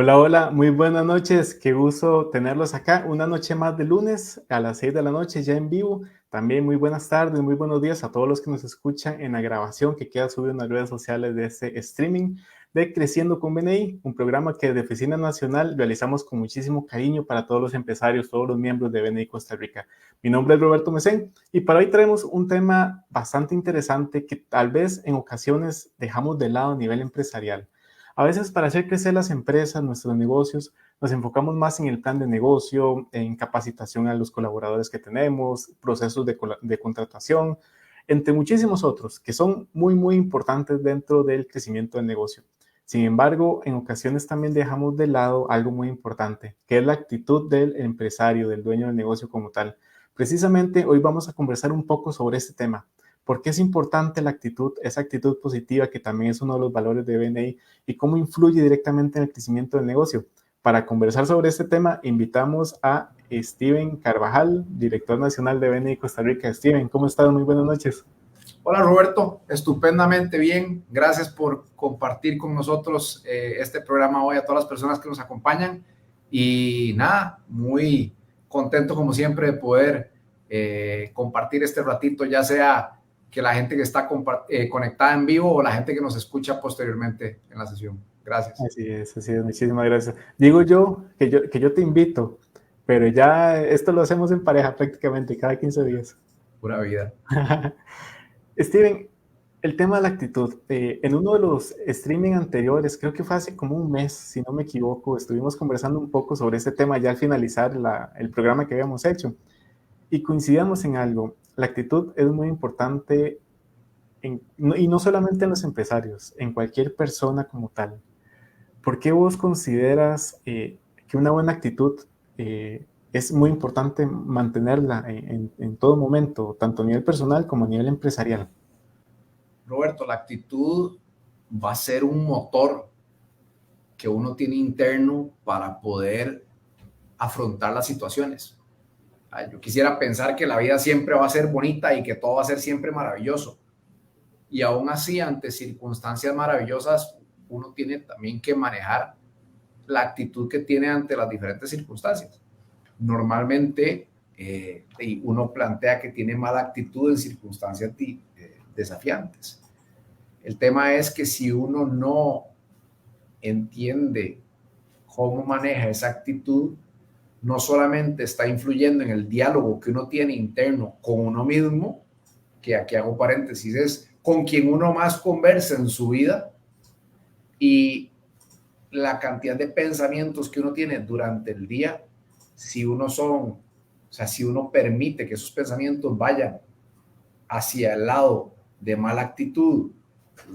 Hola, hola, muy buenas noches, qué gusto tenerlos acá. Una noche más de lunes a las 6 de la noche ya en vivo. También muy buenas tardes, muy buenos días a todos los que nos escuchan en la grabación que queda subida en las redes sociales de este streaming de Creciendo con BNI, un programa que desde Oficina Nacional realizamos con muchísimo cariño para todos los empresarios, todos los miembros de BNI Costa Rica. Mi nombre es Roberto Mesén y para hoy traemos un tema bastante interesante que tal vez en ocasiones dejamos de lado a nivel empresarial. A veces para hacer crecer las empresas, nuestros negocios, nos enfocamos más en el plan de negocio, en capacitación a los colaboradores que tenemos, procesos de contratación, entre muchísimos otros que son muy importantes dentro del crecimiento del negocio. Sin embargo, en ocasiones también dejamos de lado algo muy importante, que es la actitud del empresario, del dueño del negocio como tal. Precisamente hoy vamos a conversar un poco sobre este tema. ¿Por qué es importante la actitud, esa actitud positiva que también es uno de los valores de BNI y cómo influye directamente en el crecimiento del negocio? Para conversar sobre este tema, invitamos a Steven Carvajal, director nacional de BNI Costa Rica. Steven, ¿cómo estás? Muy buenas noches. Hola Roberto, estupendamente bien. Gracias por compartir con nosotros este programa hoy a todas las personas que nos acompañan. Y nada, muy contento como siempre de poder compartir este ratito, ya sea que la gente que está conectada en vivo o la gente que nos escucha posteriormente en la sesión. Gracias. Así es, muchísimas gracias. Digo yo que yo te invito, pero ya esto lo hacemos en pareja prácticamente cada 15 días. Pura vida. Steven, el tema de la actitud. En uno de los streaming anteriores, creo que fue hace como un mes, si no me equivoco, estuvimos conversando un poco sobre este tema ya al finalizar el programa que habíamos hecho y coincidíamos en algo. La actitud es muy importante y no solamente en los empresarios, en cualquier persona como tal. ¿Por qué vos consideras que una buena actitud es muy importante mantenerla en todo momento, tanto a nivel personal como a nivel empresarial? Roberto, la actitud va a ser un motor que uno tiene interno para poder afrontar las situaciones. Yo quisiera pensar que la vida siempre va a ser bonita y que todo va a ser siempre maravilloso. Y aún así, ante circunstancias maravillosas, uno tiene también que manejar la actitud que tiene ante las diferentes circunstancias. Normalmente, uno plantea que tiene mala actitud en circunstancias desafiantes. El tema es que si uno no entiende cómo maneja esa actitud, no solamente está influyendo en el diálogo que uno tiene interno con uno mismo, que aquí hago paréntesis, es con quien uno más conversa en su vida, y la cantidad de pensamientos que uno tiene durante el día, si uno permite que esos pensamientos vayan hacia el lado de mala actitud,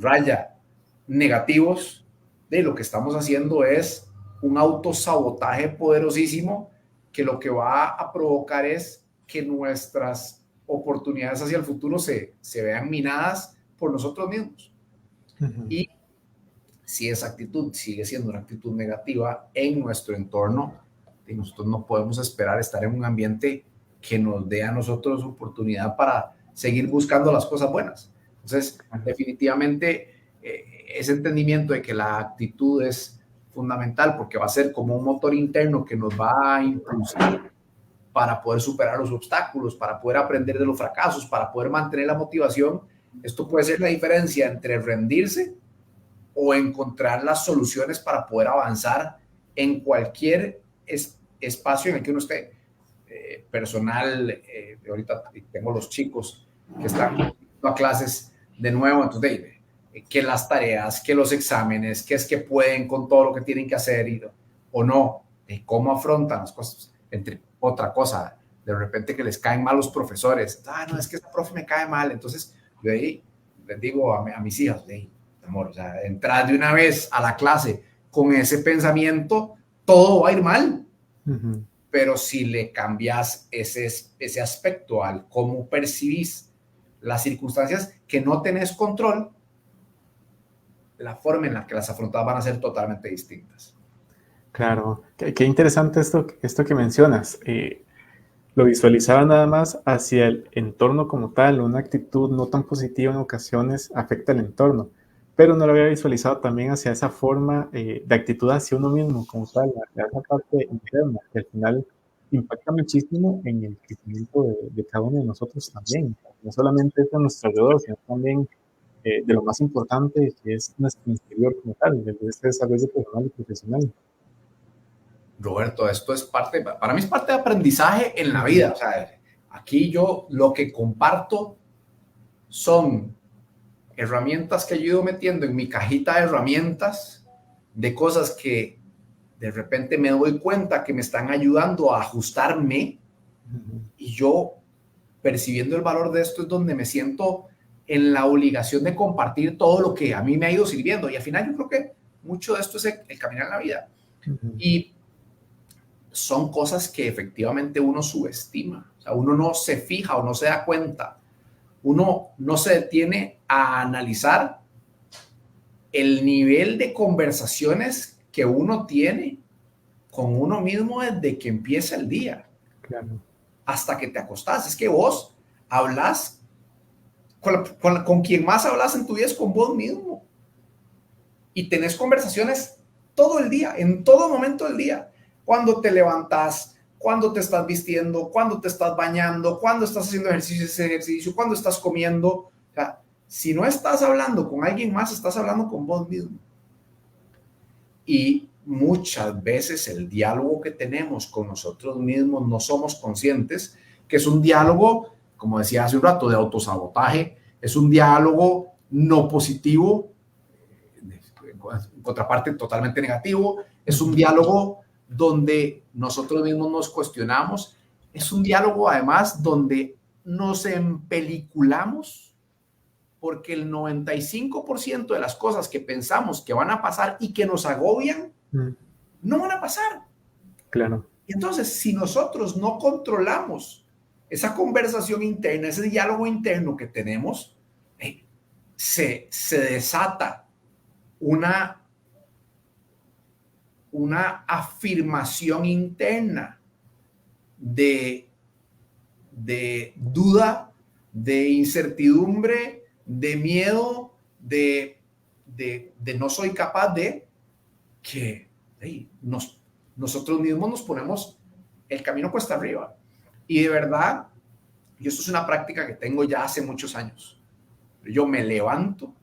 raya, negativos, de lo que estamos haciendo es un autosabotaje poderosísimo que lo que va a provocar es que nuestras oportunidades hacia el futuro se vean minadas por nosotros mismos. Ujú. Y si esa actitud sigue siendo una actitud negativa en nuestro entorno, nosotros no podemos esperar estar en un ambiente que nos dé a nosotros oportunidad para seguir buscando las cosas buenas. Entonces, definitivamente, ese entendimiento de que la actitud es fundamental porque va a ser como un motor interno que nos va a impulsar para poder superar los obstáculos, para poder aprender de los fracasos, para poder mantener la motivación. Esto puede ser la diferencia entre rendirse o encontrar las soluciones para poder avanzar en cualquier espacio en el que uno esté. Personal, ahorita tengo los chicos que están a clases de nuevo, entonces, que las tareas, que los exámenes, que es que pueden con todo lo que tienen que hacer o no, cómo afrontan las cosas. Entre otra cosa, de repente que les caen mal los profesores, no, es que esa profe me cae mal, entonces yo ahí les digo a mis hijas, amor, o sea, entrar de una vez a la clase con ese pensamiento, todo va a ir mal. Ujú. Pero si le cambias ese aspecto al cómo percibís las circunstancias que no tenés control, la forma en la que las afrontas van a ser totalmente distintas. Claro, qué interesante esto que mencionas. Lo visualizaba nada más hacia el entorno como tal. Una actitud no tan positiva en ocasiones afecta al entorno. pero no lo había visualizado también hacia esa forma de actitud hacia uno mismo, como tal, hacia esa parte interna, que al final impacta muchísimo en el crecimiento de cada uno de nosotros también. No solamente es a nuestro alrededor, sino también de lo más importante que es nuestro interior como tal, desde este desarrollo personal y profesional. Roberto, esto es parte, para mí es parte de aprendizaje en la Ujú, vida. O sea, aquí yo lo que comparto son herramientas que yo he ido metiendo en mi cajita de herramientas de cosas que de repente me doy cuenta que me están ayudando a ajustarme, ujú, y yo, percibiendo el valor de esto, es donde me siento en la obligación de compartir todo lo que a mí me ha ido sirviendo. Y al final yo creo que mucho de esto es el caminar en la vida. ujú. Y son cosas que efectivamente uno subestima. O sea, uno no se fija o no se da cuenta. Uno no se detiene a analizar el nivel de conversaciones que uno tiene con uno mismo desde que empieza el día Claro. hasta que te acostás. Es que vos hablas con quien más hablas en tu vida es con vos mismo, y tenés conversaciones todo el día, en todo momento del día. Cuando te levantas, cuando te estás vistiendo, cuando te estás bañando, cuando estás haciendo ejercicio, ese ejercicio, cuando estás comiendo. O sea, si no estás hablando con alguien más, estás hablando con vos mismo. Y muchas veces el diálogo que tenemos con nosotros mismos no somos conscientes que es un diálogo, como decía hace un rato, de autosabotaje. Es un diálogo no positivo, en contraparte totalmente negativo. Es un Ujú, diálogo donde nosotros mismos nos cuestionamos. Es un diálogo además donde nos empeliculamos, porque el 95% de las cosas que pensamos que van a pasar y que nos agobian ujú. no van a pasar. Claro. Y entonces, si nosotros no controlamos esa conversación interna, ese diálogo interno que tenemos, se desata una, una afirmación interna de, de duda, de incertidumbre, de miedo, de no soy capaz de, que hey, nosotros mismos nos ponemos el camino cuesta arriba. Y de verdad, y esto es una práctica que tengo ya hace muchos años. Yo me levanto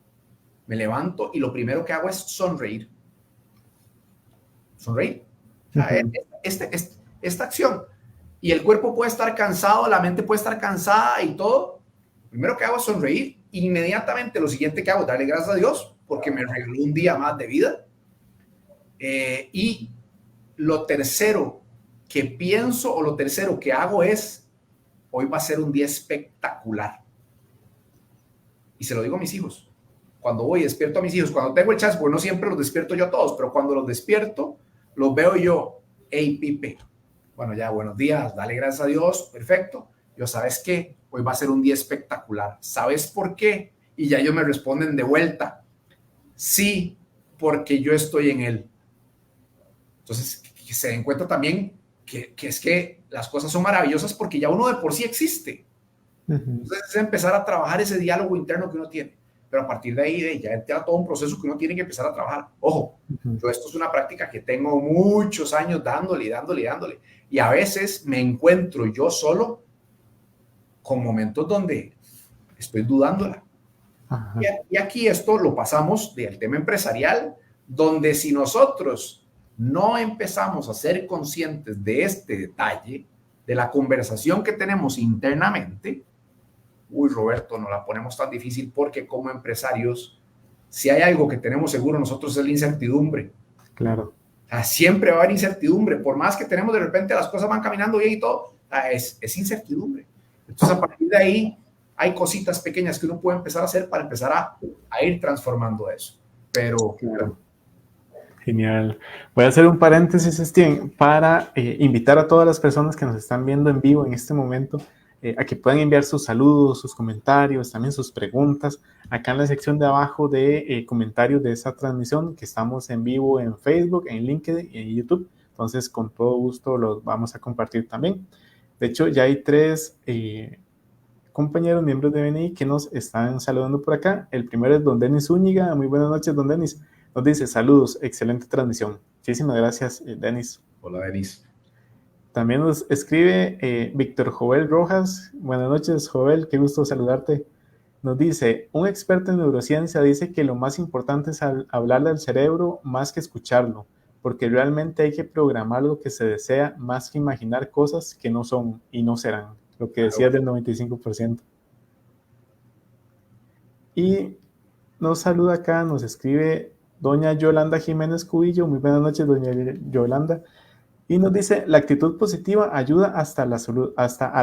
y lo primero que hago es sonreír. Sonreír. O sea, Ujú. esta acción. Y el cuerpo puede estar cansado, la mente puede estar cansada y todo. Lo primero que hago es sonreír. Inmediatamente lo siguiente que hago es darle gracias a Dios porque me regaló un día más de vida. Y lo tercero que pienso, o lo tercero que hago es, hoy va a ser un día espectacular. Y se lo digo a mis hijos. Cuando voy y despierto a mis hijos, cuando tengo el chance, porque no siempre los despierto yo a todos, pero cuando los despierto, los veo yo. Hey, Pipe. Bueno, ya, buenos días, dale gracias a Dios, perfecto. Yo, ¿sabes qué? Hoy va a ser un día espectacular. ¿Sabes por qué? Y ya ellos me responden de vuelta. Sí, porque yo estoy en él. Entonces, que se den cuenta también que es que las cosas son maravillosas porque ya uno de por sí existe. Ujú. Entonces es empezar a trabajar ese diálogo interno que uno tiene. Pero a partir de ahí ya entra todo un proceso que uno tiene que empezar a trabajar. Ojo, Ujú. yo esto es una práctica que tengo muchos años dándole, dándole, dándole. Y a veces me encuentro yo solo con momentos donde estoy dudándola. Ajá. Y aquí esto lo pasamos del tema empresarial, donde si nosotros no empezamos a ser conscientes de este detalle, de la conversación que tenemos internamente, uy, Roberto, no la ponemos tan difícil, porque como empresarios, si hay algo que tenemos seguro nosotros es la incertidumbre. Claro. O sea, siempre va a haber incertidumbre, por más que tenemos de repente las cosas van caminando bien y todo, es incertidumbre. Entonces a partir de ahí hay cositas pequeñas que uno puede empezar a hacer para empezar a ir transformando eso. Pero Claro. Genial. Voy a hacer un paréntesis, Steven, para invitar a todas las personas que nos están viendo en vivo en este momento a que puedan enviar sus saludos, sus comentarios, también sus preguntas acá en la sección de abajo de comentarios de esta transmisión, que estamos en vivo en Facebook, en LinkedIn y en YouTube. Entonces, con todo gusto los vamos a compartir también. De hecho, ya hay compañeros, miembros de BNI, que nos están saludando por acá. El primero es don Denis Zúñiga. Muy buenas noches, don Denis. Nos dice, saludos, excelente transmisión. Muchísimas gracias, Denis. Hola, Denis. También nos escribe Víctor Joel Rojas. Buenas noches, Joel, qué gusto saludarte. Nos dice, un experto en neurociencia dice que lo más importante es hablar del cerebro más que escucharlo, porque realmente hay que programar lo que se desea más que imaginar cosas que no son y no serán, lo que decías del 95%. Y nos saluda acá, nos escribe doña Yolanda Jiménez Cubillo. Muy buenas noches, doña Yolanda. Y nos dice, la actitud positiva ayuda hasta a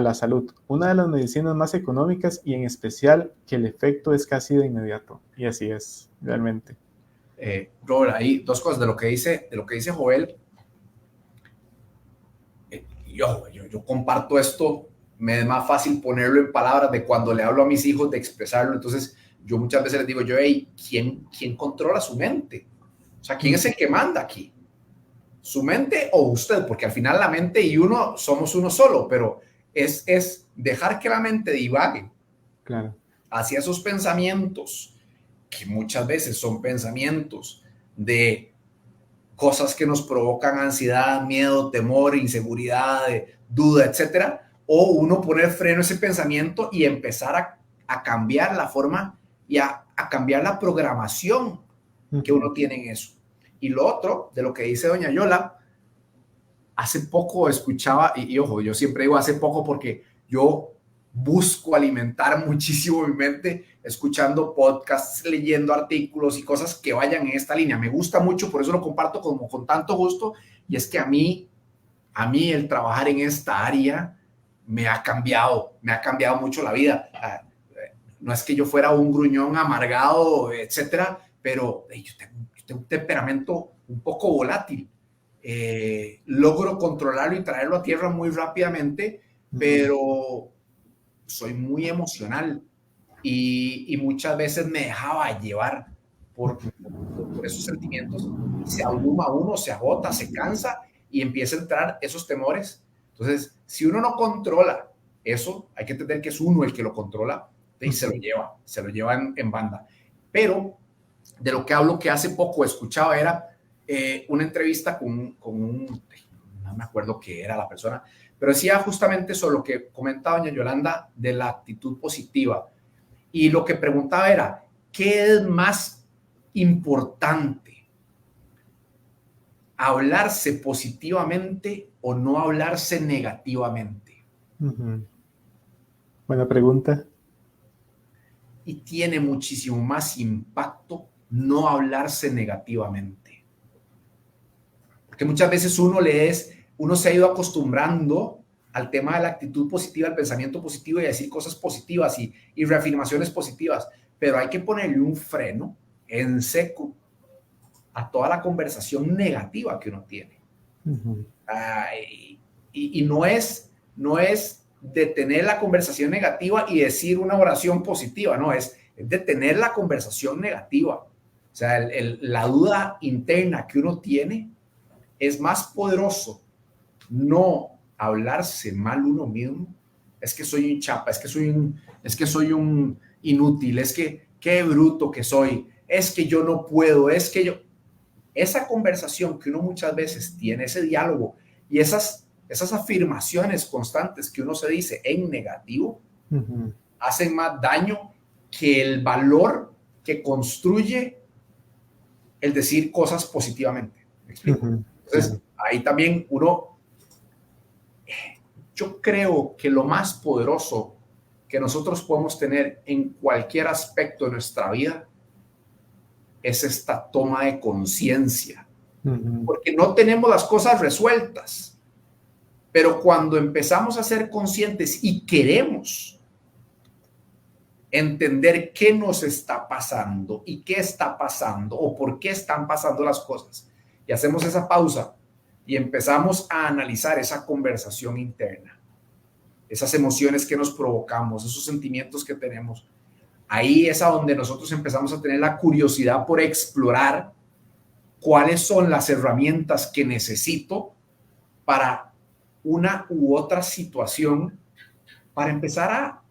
la salud, una de las medicinas más económicas y en especial que el efecto es casi de inmediato. Y así es, realmente. Robert, hay dos cosas de lo que dice Joel. Yo comparto esto, me es más fácil ponerlo en palabras de cuando le hablo a mis hijos, de expresarlo. Entonces, yo muchas veces les digo, hey, ¿quién controla su mente? O sea, ¿quién es el que manda aquí? ¿Su mente o usted? Porque al final la mente y uno somos uno solo, pero es dejar que la mente divague, claro, hacia esos pensamientos, que muchas veces son pensamientos de cosas que nos provocan ansiedad, miedo, temor, inseguridad, duda, etcétera, o uno poner freno a ese pensamiento y empezar a cambiar la forma y a cambiar la programación que uno tiene en eso. Y lo otro, de lo que dice doña Yola, hace poco escuchaba, y ojo, yo siempre digo hace poco porque yo busco alimentar muchísimo mi mente escuchando podcasts, leyendo artículos y cosas que vayan en esta línea. Me gusta mucho, por eso lo comparto como con tanto gusto, y es que a mí el trabajar en esta área me ha cambiado mucho la vida. No es que yo fuera un gruñón amargado, etcétera, pero yo tengo un temperamento un poco volátil. Logro controlarlo y traerlo a tierra muy rápidamente, pero soy muy emocional y muchas veces me dejaba llevar por esos sentimientos y se abruma uno, se agota, se cansa y empieza a entrar esos temores. Entonces, si uno no controla eso, hay que entender que es uno el que lo controla y se lo lleva en banda. Pero de lo que hablo, que hace poco escuchaba, era una entrevista con un, no me acuerdo qué era la persona, pero decía justamente sobre lo que comentaba doña Yolanda de la actitud positiva. Y lo que preguntaba era, ¿qué es más importante? ¿Hablarse positivamente o no hablarse negativamente? Buena pregunta. Y tiene muchísimo más impacto no hablarse negativamente. Porque muchas veces uno se ha ido acostumbrando al tema de la actitud positiva, al pensamiento positivo y a decir cosas positivas y reafirmaciones positivas, pero hay que ponerle un freno en seco a toda la conversación negativa que uno tiene. Y no es detener la conversación negativa y decir una oración positiva, no, es detener la conversación negativa. O sea, la duda interna que uno tiene es más poderoso no hablarse mal uno mismo. Es que soy un chapa, es que soy un inútil, es que qué bruto que soy, es que yo no puedo, es que yo... Esa conversación que uno muchas veces tiene, ese diálogo y esas afirmaciones constantes que uno se dice en negativo, hacen más daño que el valor que construye el decir cosas positivamente. ¿Me explico? Entonces, ahí también yo creo que lo más poderoso que nosotros podemos tener en cualquier aspecto de nuestra vida es esta toma de conciencia. Porque no tenemos las cosas resueltas, pero cuando empezamos a ser conscientes y queremos entender qué nos está pasando y qué está pasando o por qué están pasando las cosas, y hacemos esa pausa y empezamos a analizar esa conversación interna, esas emociones que nos provocamos, esos sentimientos que tenemos, ahí es a donde nosotros empezamos a tener la curiosidad por explorar cuáles son las herramientas que necesito para una u otra situación, para empezar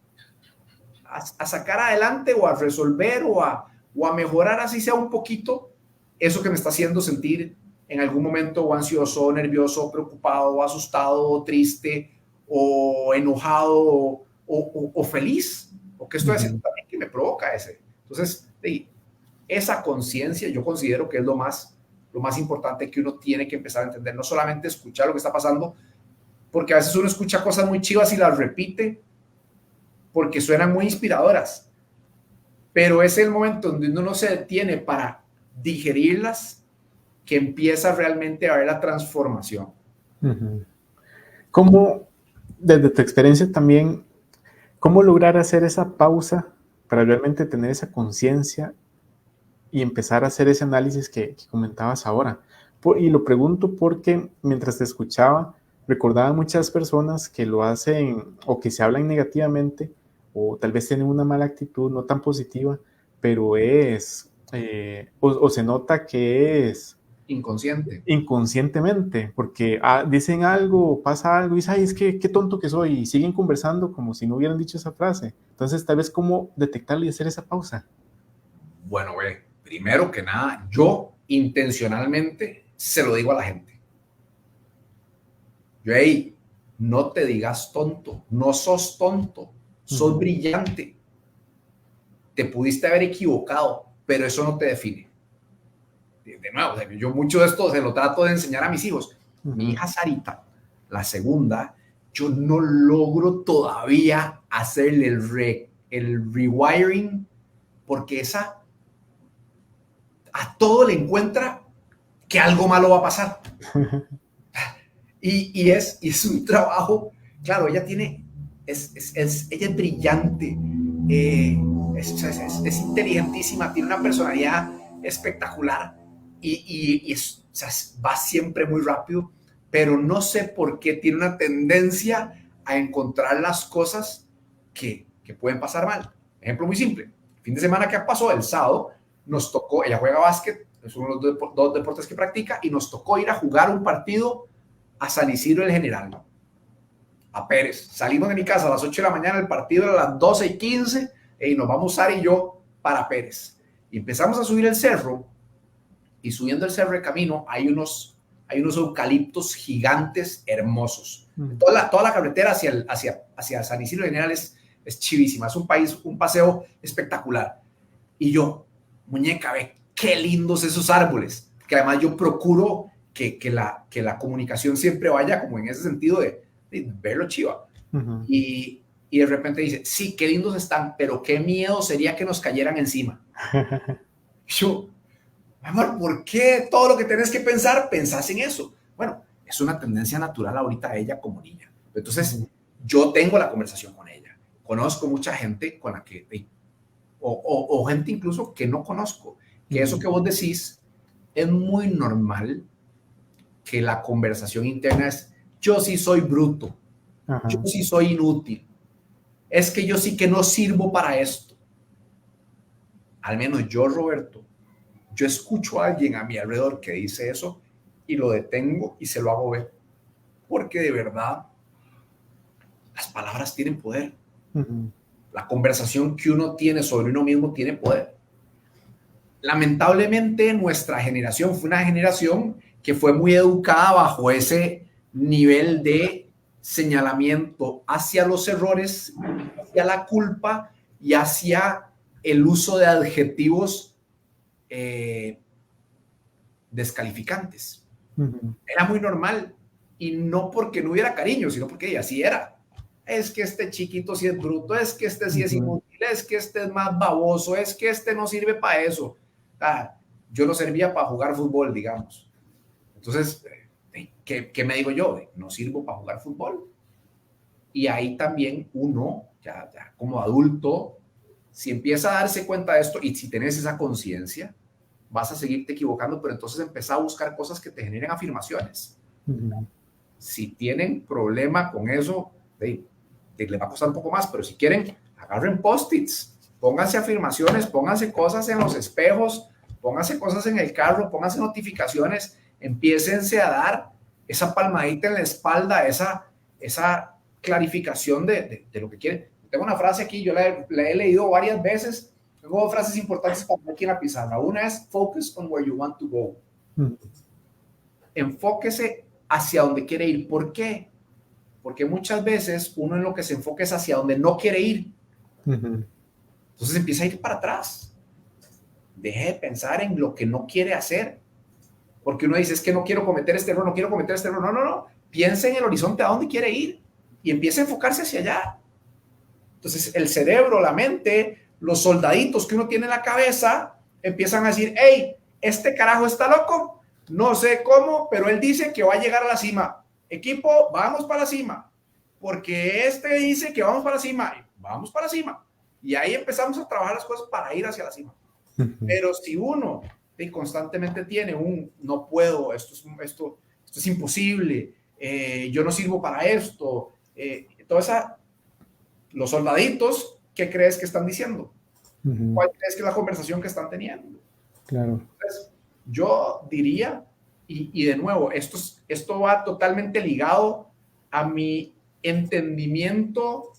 a sacar adelante o a resolver o a mejorar, así sea un poquito, eso que me está haciendo sentir en algún momento o ansioso, nervioso, preocupado, asustado, o triste, o enojado, o feliz, o qué estoy haciendo también que me provoca ese. Entonces, esa conciencia yo considero que es lo más importante que uno tiene que empezar a entender, no solamente escuchar lo que está pasando, porque a veces uno escucha cosas muy chivas y las repite porque suenan muy inspiradoras, pero es el momento donde uno no se detiene para digerirlas que empieza realmente a ver la transformación. ¿Cómo, desde tu experiencia también, cómo lograr hacer esa pausa para realmente tener esa conciencia y empezar a hacer ese análisis que comentabas ahora? Y lo pregunto porque mientras te escuchaba, recordaba muchas personas que lo hacen o que se hablan negativamente o tal vez tienen una mala actitud, no tan positiva, pero o se nota que es inconsciente. Inconscientemente, porque dicen algo, pasa algo y dicen, ay, es que qué tonto que soy, y siguen conversando como si no hubieran dicho esa frase. Entonces, tal vez, ¿cómo detectarlo y hacer esa pausa? Bueno, primero que nada, yo intencionalmente se lo digo a la gente. Yo, hey, no te digas tonto, no sos tonto, sos brillante. Te pudiste haber equivocado, pero eso no te define. De nuevo, yo mucho de esto se lo trato de enseñar a mis hijos. Mi hija Sarita, la segunda, yo no logro todavía hacerle el rewiring porque esa a todo le encuentra que algo malo va a pasar. y es un trabajo, claro, ella tiene, ella es brillante, es inteligentísima, tiene una personalidad espectacular y o sea, va siempre muy rápido, pero no sé por qué tiene una tendencia a encontrar las cosas que pueden pasar mal. Ejemplo muy simple, el fin de semana que pasó, el sábado, nos tocó, ella juega básquet, es uno de los dos deportes que practica, y nos tocó ir a jugar un partido a San Isidro del General, a Pérez. Salimos de mi casa a las 8 de la mañana, el partido era a las 12:15, y nos vamos Sara y yo para Pérez. Y empezamos a subir el cerro, y subiendo el cerro de camino hay unos eucaliptos gigantes hermosos. Toda la carretera hacia San Isidro del General es chivísima, es un paseo espectacular. Y yo, muñeca, ve qué lindos esos árboles, que además yo procuro que la comunicación siempre vaya como en ese sentido de verlo chiva. Y de repente dice, sí, qué lindos están, pero qué miedo sería que nos cayeran encima. Yo, amor, ¿por qué todo lo que tenés que pensar, pensás en eso? Bueno, es una tendencia natural ahorita a ella como niña. Entonces, yo tengo la conversación con ella. Conozco mucha gente con la que, o gente incluso que no conozco, que eso que vos decís es muy normal, que la conversación interna es, yo sí soy bruto, yo sí soy inútil, es que yo sí que no sirvo para esto. Al menos yo, Roberto, yo escucho a alguien a mi alrededor que dice eso y lo detengo y se lo hago ver, porque de verdad las palabras tienen poder. La conversación que uno tiene sobre uno mismo tiene poder. Lamentablemente nuestra generación fue una generación que fue muy educada bajo ese nivel de señalamiento hacia los errores, hacia la culpa y hacia el uso de adjetivos descalificantes. Era muy normal, y no porque no hubiera cariño, sino porque así era. Es que este chiquito sí es bruto, es que este sí es inútil, es que este es más baboso, es que este no sirve para eso. Yo no servía para jugar fútbol, digamos. Entonces, ¿qué me digo yo? No sirvo para jugar fútbol. Y ahí también uno, ya como adulto, si empieza a darse cuenta de esto y si tenés esa conciencia, vas a seguirte equivocando, pero entonces empieza a buscar cosas que te generen afirmaciones. Si tienen problema con eso, les va a costar un poco más, pero si quieren, agarren post-its, pónganse afirmaciones, pónganse cosas en los espejos, pónganse cosas en el carro, pónganse notificaciones, empiécense a dar esa palmadita en la espalda, esa clarificación de lo que quieren. tengo una frase aquí, yo la he leído varias veces. Tengo dos frases importantes para poner aquí en la pizarra. Una es focus on where you want to go. Enfóquese hacia donde quiere ir. ¿Por qué? Porque muchas veces uno en lo que se enfoca es hacia donde no quiere ir. Entonces empieza a ir para atrás. Deje de pensar en lo que no quiere hacer. Porque uno dice, es que no quiero cometer este error, no quiero cometer este error. No. Piense en el horizonte a dónde quiere ir y empiece a enfocarse hacia allá. Entonces el cerebro, la mente, los soldaditos que uno tiene en la cabeza empiezan a decir, hey, este carajo está loco, no sé cómo, pero él dice que va a llegar a la cima. Equipo, vamos para la cima, porque este dice que vamos para la cima, vamos para la cima. Y ahí empezamos a trabajar las cosas para ir hacia la cima. Pero si uno constantemente tiene un no puedo, esto es imposible, yo no sirvo para esto, los soldaditos, ¿qué crees que están diciendo? ¿Cuál crees que es la conversación que están teniendo? Claro. Entonces, yo diría, y de nuevo, esto va totalmente ligado a mi entendimiento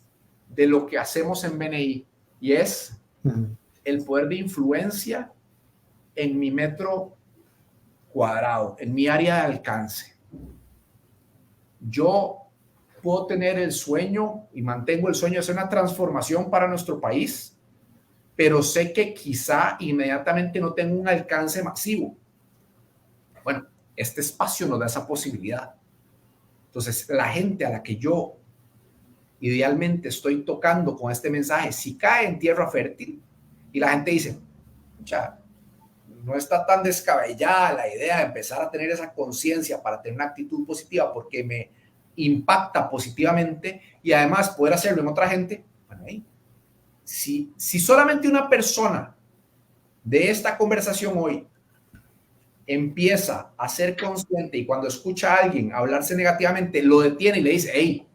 de lo que hacemos en BNI, y es el poder de influencia en mi metro cuadrado, en mi área de alcance. Yo puedo tener el sueño y mantengo el sueño de hacer una transformación para nuestro país, pero sé que quizá inmediatamente no tengo un alcance masivo. Bueno, este espacio nos da esa posibilidad. Entonces, la gente a la que yo idealmente estoy tocando con este mensaje, si cae en tierra fértil y la gente dice, ya, no está tan descabellada la idea de empezar a tener esa conciencia para tener una actitud positiva porque me impacta positivamente y además poder hacerlo en otra gente. Bueno, si solamente una persona de esta conversación hoy empieza a ser consciente y cuando escucha a alguien hablarse negativamente, lo detiene y le dice, hey,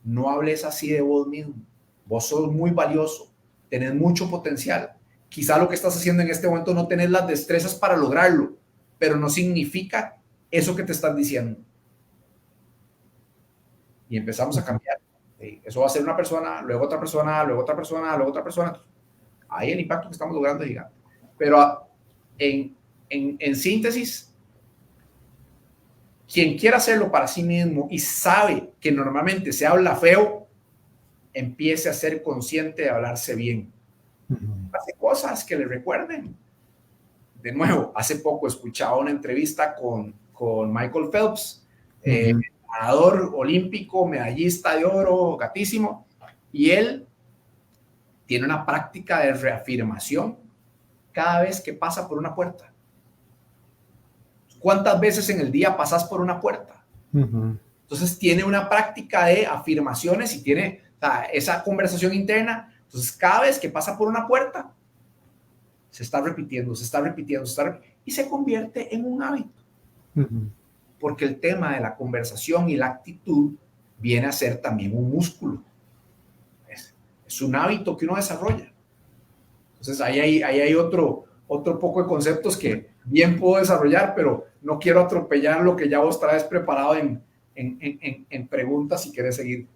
no hables así de vos mismo, vos sos muy valioso, tenés mucho potencial. Quizá lo que estás haciendo en este momento no tenés las destrezas para lograrlo, pero no significa eso que te están diciendo. Y empezamos a cambiar. Eso va a ser una persona, luego otra persona, luego otra persona, luego otra persona. Ahí el impacto que estamos logrando es gigante. Pero en síntesis, quien quiera hacerlo para sí mismo y sabe que normalmente se habla feo, empiece a ser consciente de hablarse bien. Hace cosas que le recuerden. De nuevo, hace poco escuchaba una entrevista con Michael Phelps, nadador olímpico, medallista de oro, gatísimo, y él tiene una práctica de reafirmación cada vez que pasa por una puerta. ¿Cuántas veces en el día pasas por una puerta? Entonces tiene una práctica de afirmaciones y tiene esa conversación interna. Entonces cada vez que pasa por una puerta, se está repitiendo y se convierte en un hábito. Porque el tema de la conversación y la actitud viene a ser también un músculo. Es un hábito que uno desarrolla. Entonces ahí hay otro poco de conceptos que bien puedo desarrollar, pero no quiero atropellar lo que ya vos traes preparado en preguntas si querés seguir.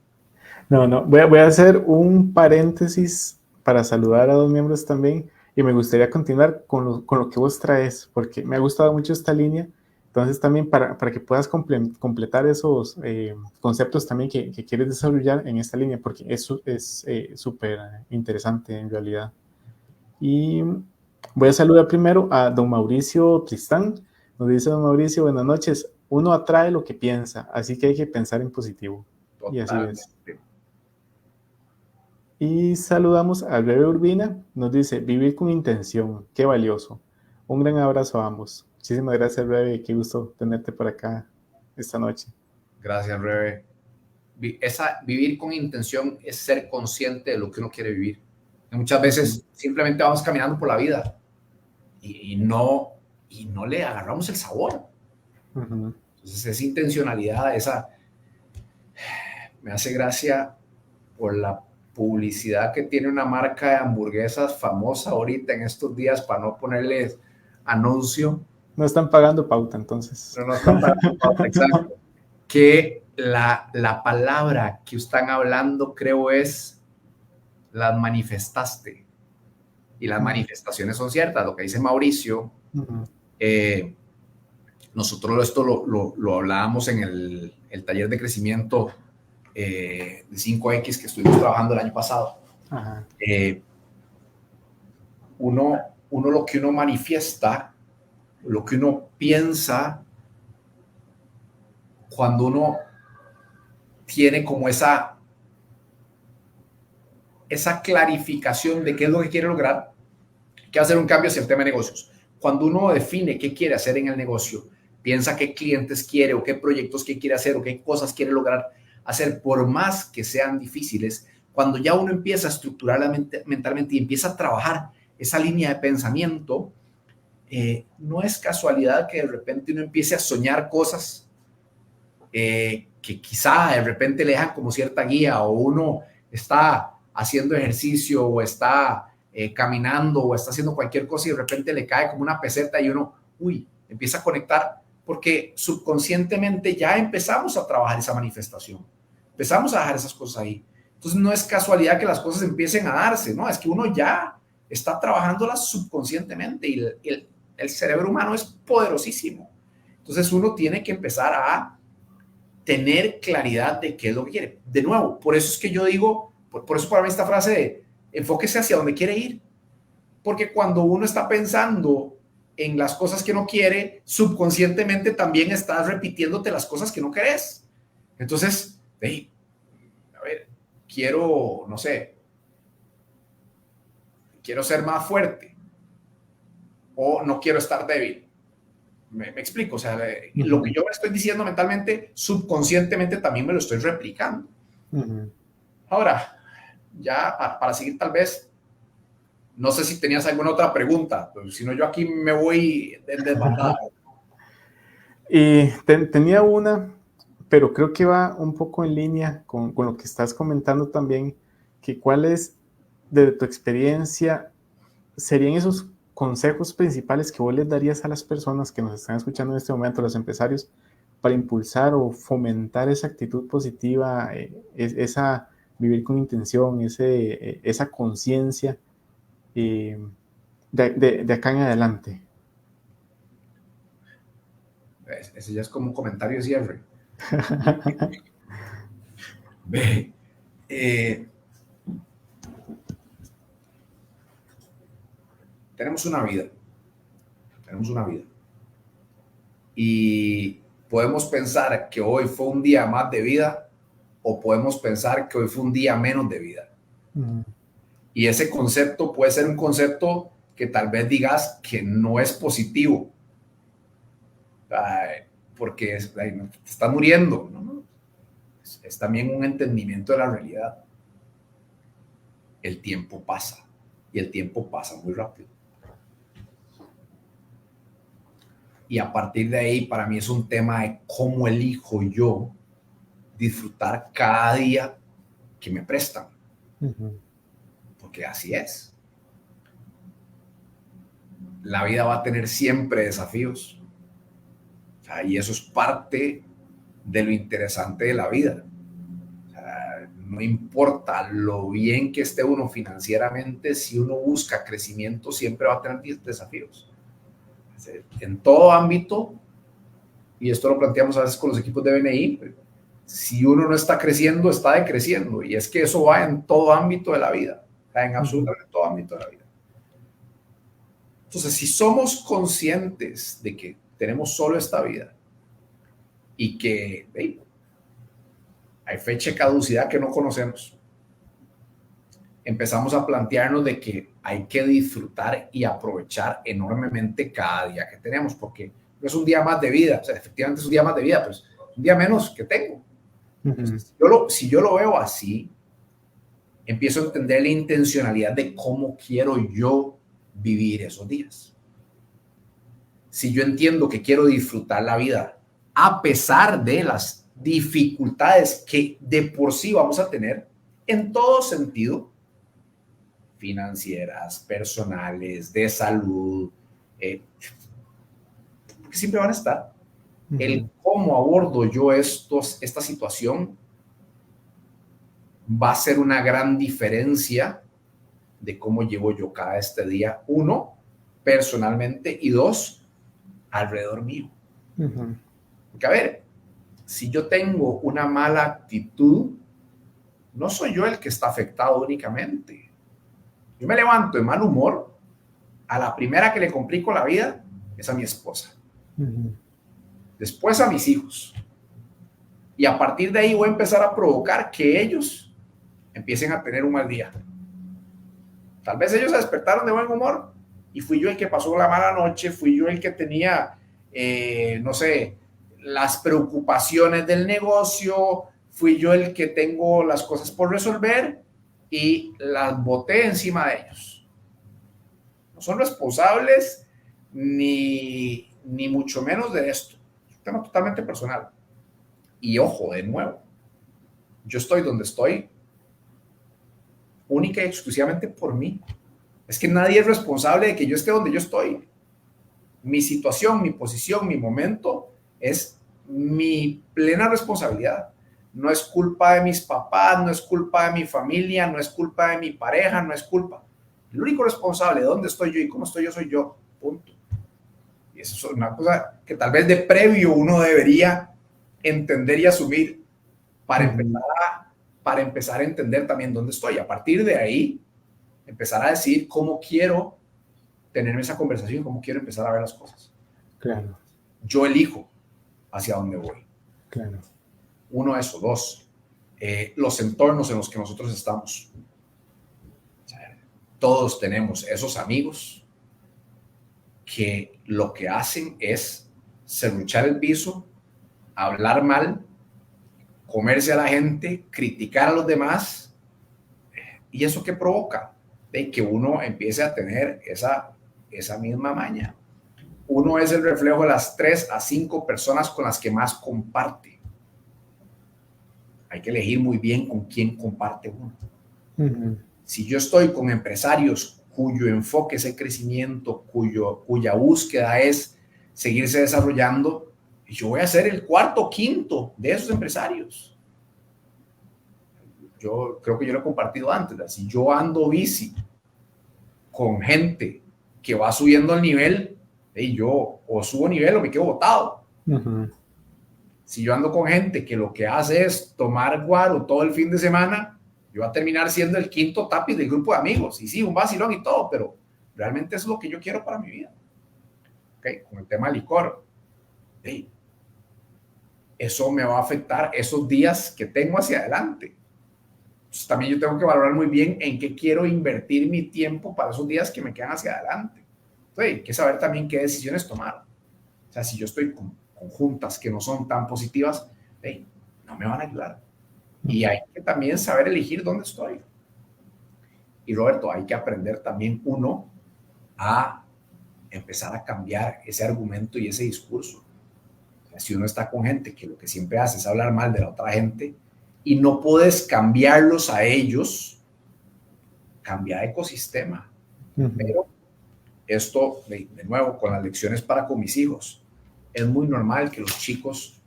No, voy a hacer un paréntesis para saludar a dos miembros también y me gustaría continuar con lo que vos traes, porque me ha gustado mucho esta línea. Entonces también para que puedas completar esos conceptos también que quieres desarrollar en esta línea, porque eso es súper interesante en realidad. Y voy a saludar primero a don Mauricio Tristán. Nos dice don Mauricio, buenas noches, uno atrae lo que piensa, así que hay que pensar en positivo. Totalmente. Y así es. Y saludamos a Rebe Urbina, nos dice, vivir con intención, qué valioso. Un gran abrazo a ambos. Muchísimas gracias, Rebe, qué gusto tenerte por acá esta noche. Gracias, Rebe. Vivir con intención es ser consciente de lo que uno quiere vivir. Y muchas veces simplemente vamos caminando por la vida y no le agarramos el sabor. Entonces esa intencionalidad, me hace gracia por la publicidad que tiene una marca de hamburguesas famosa ahorita en estos días, para no ponerles anuncio. No están pagando pauta, entonces. No están pagando pauta, exacto. Que la palabra que están hablando, creo, es las manifestaste. Y las manifestaciones son ciertas, lo que dice Mauricio. Nosotros esto lo hablábamos en el taller de crecimiento de 5X que estuvimos trabajando el año pasado. Uno lo que uno manifiesta, lo que uno piensa, cuando uno tiene como esa clarificación de qué es lo que quiere lograr, que hacer un cambio hacia el tema de negocios. Cuando uno define qué quiere hacer en el negocio, piensa qué clientes quiere o qué proyectos que quiere hacer o qué cosas quiere lograr hacer, por más que sean difíciles, cuando ya uno empieza a estructurar mentalmente y empieza a trabajar esa línea de pensamiento, no es casualidad que de repente uno empiece a soñar cosas que quizá de repente le dejan como cierta guía, o uno está haciendo ejercicio o está caminando o está haciendo cualquier cosa y de repente le cae como una peseta y uno, empieza a conectar, porque subconscientemente ya empezamos a trabajar esa manifestación, empezamos a dejar esas cosas ahí. Entonces no es casualidad que las cosas empiecen a darse, no, es que uno ya está trabajándolas subconscientemente y el cerebro humano es poderosísimo. Entonces uno tiene que empezar a tener claridad de qué es lo que quiere. De nuevo, por eso es que yo digo, por eso para mí esta frase de enfóquese hacia donde quiere ir. Porque cuando uno está pensando en las cosas que no quiere, subconscientemente también estás repitiéndote las cosas que no querés. Entonces, a ver, quiero, no sé, quiero ser más fuerte o no quiero estar débil. Me explico, o sea, lo que yo me estoy diciendo mentalmente, subconscientemente también me lo estoy replicando. Ahora, ya para seguir tal vez, no sé si tenías alguna otra pregunta, pero si no yo aquí me voy desbandado. Y tenía una, pero creo que va un poco en línea con lo que estás comentando también, que cuáles, de tu experiencia, serían esos consejos principales que vos les darías a las personas que nos están escuchando en este momento, a los empresarios, para impulsar o fomentar esa actitud positiva, esa vivir con intención, esa conciencia de acá en adelante? Ese ya es como un comentario de cierre. Tenemos una vida. Y podemos pensar que hoy fue un día más de vida o podemos pensar que hoy fue un día menos de vida. Y ese concepto puede ser un concepto que tal vez digas que no es positivo. Porque te está muriendo, ¿no? Es también un entendimiento de la realidad. El tiempo pasa y el tiempo pasa muy rápido. Y a partir de ahí, para mí es un tema de cómo elijo yo disfrutar cada día que me prestan. Porque así es. La vida va a tener siempre desafíos. Y eso es parte de lo interesante de la vida. No importa lo bien que esté uno financieramente, si uno busca crecimiento, siempre va a tener desafíos. En todo ámbito, y esto lo planteamos a veces con los equipos de BNI, si uno no está creciendo, está decreciendo. Y es que eso va en todo ámbito de la vida, en absolutamente todo ámbito de la vida. Entonces, si somos conscientes de que tenemos solo esta vida y que hay fecha de caducidad que no conocemos, empezamos a plantearnos de que hay que disfrutar y aprovechar enormemente cada día que tenemos, porque no es un día más de vida, o sea, efectivamente es un día más de vida, pero es un día menos que tengo. Entonces, si yo lo veo así, empiezo a entender la intencionalidad de cómo quiero yo vivir esos días. Si yo entiendo que quiero disfrutar la vida a pesar de las dificultades que de por sí vamos a tener en todo sentido, financieras, personales, de salud, porque siempre van a estar. El cómo abordo yo esta situación va a ser una gran diferencia de cómo llevo yo cada este día, uno, personalmente, y dos, alrededor mío. Porque a ver, si yo tengo una mala actitud, no soy yo el que está afectado únicamente. Yo me levanto de mal humor, a la primera que le complico la vida es a mi esposa. Después a mis hijos. Y a partir de ahí voy a empezar a provocar que ellos empiecen a tener un mal día. Tal vez ellos se despertaron de buen humor y fui yo el que pasó la mala noche, fui yo el que tenía, no sé, las preocupaciones del negocio, fui yo el que tengo las cosas por resolver y las boté encima de ellos. No son responsables ni mucho menos de esto. Es un tema totalmente personal. Y ojo, de nuevo, yo estoy donde estoy única y exclusivamente por mí. Es que nadie es responsable de que yo esté donde yo estoy. Mi situación, mi posición, mi momento es mi plena responsabilidad. No es culpa de mis papás, no es culpa de mi familia, no es culpa de mi pareja, no es culpa. El único responsable de dónde estoy yo y cómo estoy yo soy yo. Punto. Y eso es una cosa que tal vez de previo uno debería entender y asumir para empezar a entender también dónde estoy. A partir de ahí, empezar a decir cómo quiero tener esa conversación, cómo quiero empezar a ver las cosas. Claro. Yo elijo hacia dónde voy. Claro. Uno, eso. Dos, los entornos en los que nosotros estamos. Todos tenemos esos amigos que lo que hacen es serruchar el piso, hablar mal, comerse a la gente, criticar a los demás. ¿Y eso qué provoca? De que uno empiece a tener esa misma maña. Uno es el reflejo de las 3 a 5 personas con las que más comparte. Hay que elegir muy bien con quién comparte uno. Si yo estoy con empresarios cuyo enfoque es el crecimiento, cuya búsqueda es seguirse desarrollando, yo voy a ser el cuarto o quinto de esos empresarios. Yo creo que yo lo he compartido antes. Si yo ando bici con gente que va subiendo el nivel, yo o subo nivel o me quedo botado. Si yo ando con gente que lo que hace es tomar guaro todo el fin de semana, yo voy a terminar siendo el quinto tapiz del grupo de amigos. Y sí, un vacilón y todo, pero realmente es lo que yo quiero para mi vida. ¿Okay? Con el tema del licor. Eso me va a afectar esos días que tengo hacia adelante. Entonces, también yo tengo que valorar muy bien en qué quiero invertir mi tiempo para esos días que me quedan hacia adelante. Entonces, hay que saber también qué decisiones tomar. O sea, si yo estoy con juntas que no son tan positivas, no me van a ayudar. Y hay que también saber elegir dónde estoy. Y Roberto, hay que aprender también uno a empezar a cambiar ese argumento y ese discurso. O sea, si uno está con gente que lo que siempre hace es hablar mal de la otra gente y no puedes cambiarlos a ellos, cambia de ecosistema. Pero esto, de nuevo, con las lecciones con mis hijos, es muy normal que los chicos